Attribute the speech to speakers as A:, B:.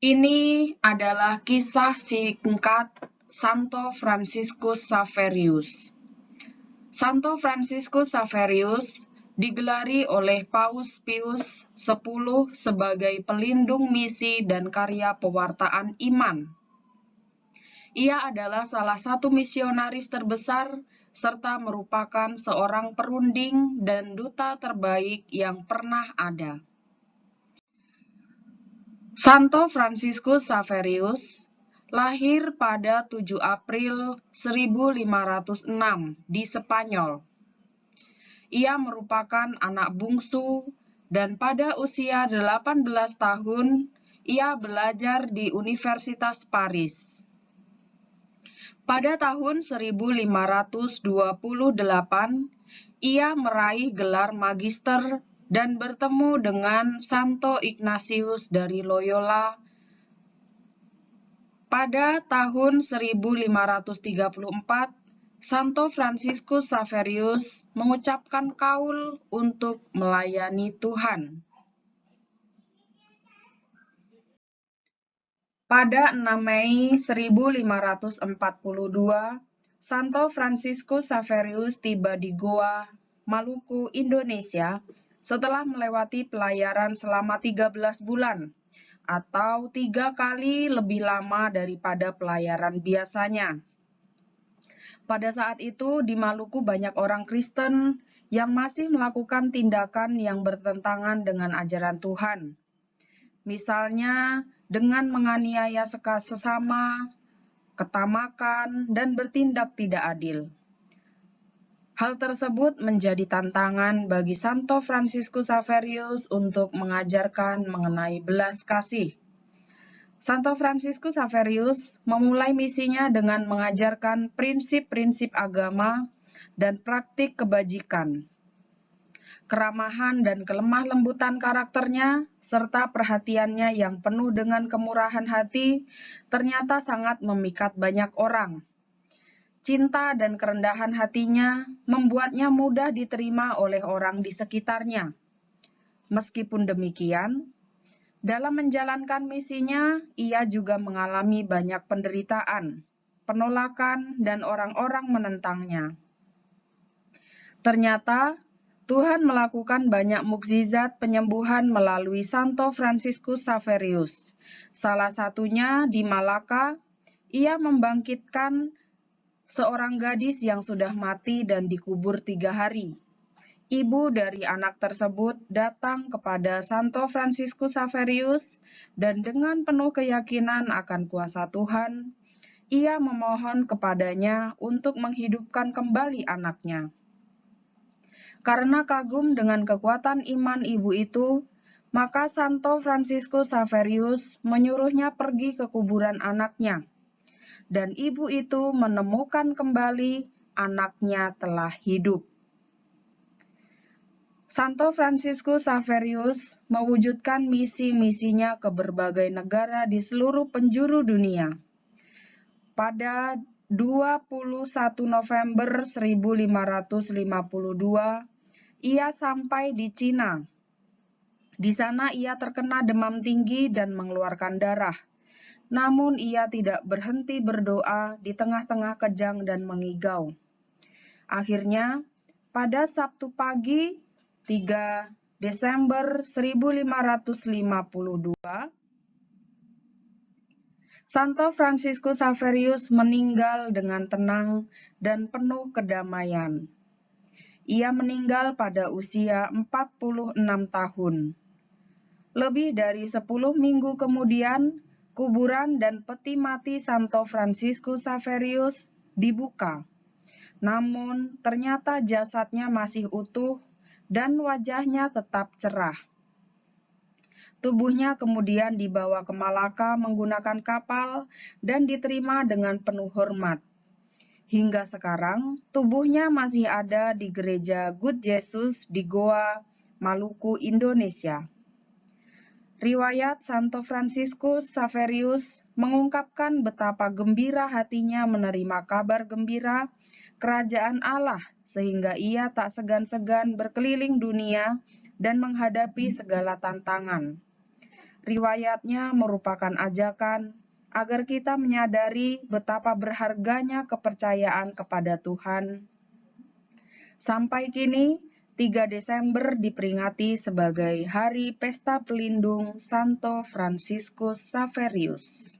A: Ini adalah kisah singkat Santo Fransiskus Xaverius. Santo Fransiskus Xaverius digelari oleh Paus Pius X sebagai pelindung misi dan karya pewartaan iman. Ia adalah salah satu misionaris terbesar serta merupakan seorang perunding dan duta terbaik yang pernah ada. Santo Fransiskus Xaverius lahir pada 7 April 1506 di Spanyol. Ia merupakan anak bungsu dan pada usia 18 tahun ia belajar di Universitas Paris. Pada tahun 1528 ia meraih gelar magister dan bertemu dengan Santo Ignatius dari Loyola. Pada tahun 1534, Santo Fransiskus Xaverius mengucapkan kaul untuk melayani Tuhan. Pada 6 Mei 1542, Santo Fransiskus Xaverius tiba di Goa, Maluku, Indonesia setelah melewati pelayaran selama 13 bulan atau 3 kali lebih lama daripada pelayaran biasanya. Pada saat itu di Maluku banyak orang Kristen yang masih melakukan tindakan yang bertentangan dengan ajaran Tuhan. Misalnya dengan menganiaya sesama, ketamakan, dan bertindak tidak adil. Hal tersebut menjadi tantangan bagi Santo Fransiskus Xaverius untuk mengajarkan mengenai belas kasih. Santo Fransiskus Xaverius memulai misinya dengan mengajarkan prinsip-prinsip agama dan praktik kebajikan. Keramahan dan kelemah lembutan karakternya, serta perhatiannya yang penuh dengan kemurahan hati, ternyata sangat memikat banyak orang. Cinta dan kerendahan hatinya membuatnya mudah diterima oleh orang di sekitarnya. Meskipun demikian, dalam menjalankan misinya, ia juga mengalami banyak penderitaan, penolakan, dan orang-orang menentangnya. Ternyata, Tuhan melakukan banyak mukjizat penyembuhan melalui Santo Fransiskus Xaverius. Salah satunya di Malaka, ia membangkitkan seorang gadis yang sudah mati dan dikubur 3 hari. Ibu dari anak tersebut datang kepada Santo Fransiskus Xaverius dan dengan penuh keyakinan akan kuasa Tuhan, ia memohon kepadanya untuk menghidupkan kembali anaknya. Karena kagum dengan kekuatan iman ibu itu, maka Santo Fransiskus Xaverius menyuruhnya pergi ke kuburan anaknya. Dan ibu itu menemukan kembali anaknya telah hidup. Santo Fransiskus Xaverius mewujudkan misi-misinya ke berbagai negara di seluruh penjuru dunia. Pada 21 November 1552, ia sampai di Cina. Di sana ia terkena demam tinggi dan mengeluarkan darah. Namun ia tidak berhenti berdoa di tengah-tengah kejang dan mengigau. Akhirnya, pada Sabtu pagi 3 Desember 1552, Santo Fransiskus Xaverius meninggal dengan tenang dan penuh kedamaian. Ia meninggal pada usia 46 tahun. Lebih dari 10 minggu kemudian, kuburan dan peti mati Santo Fransiskus Xaverius dibuka. Namun, ternyata jasadnya masih utuh dan wajahnya tetap cerah. Tubuhnya kemudian dibawa ke Malaka menggunakan kapal dan diterima dengan penuh hormat. Hingga sekarang, tubuhnya masih ada di gereja Good Jesus di Goa, Maluku, Indonesia. Riwayat Santo Fransiskus Xaverius mengungkapkan betapa gembira hatinya menerima kabar gembira kerajaan Allah, sehingga ia tak segan-segan berkeliling dunia dan menghadapi segala tantangan. Riwayatnya merupakan ajakan agar kita menyadari betapa berharganya kepercayaan kepada Tuhan. Sampai kini, 3 Desember diperingati sebagai Hari Pesta Pelindung Santo Fransiskus Xaverius.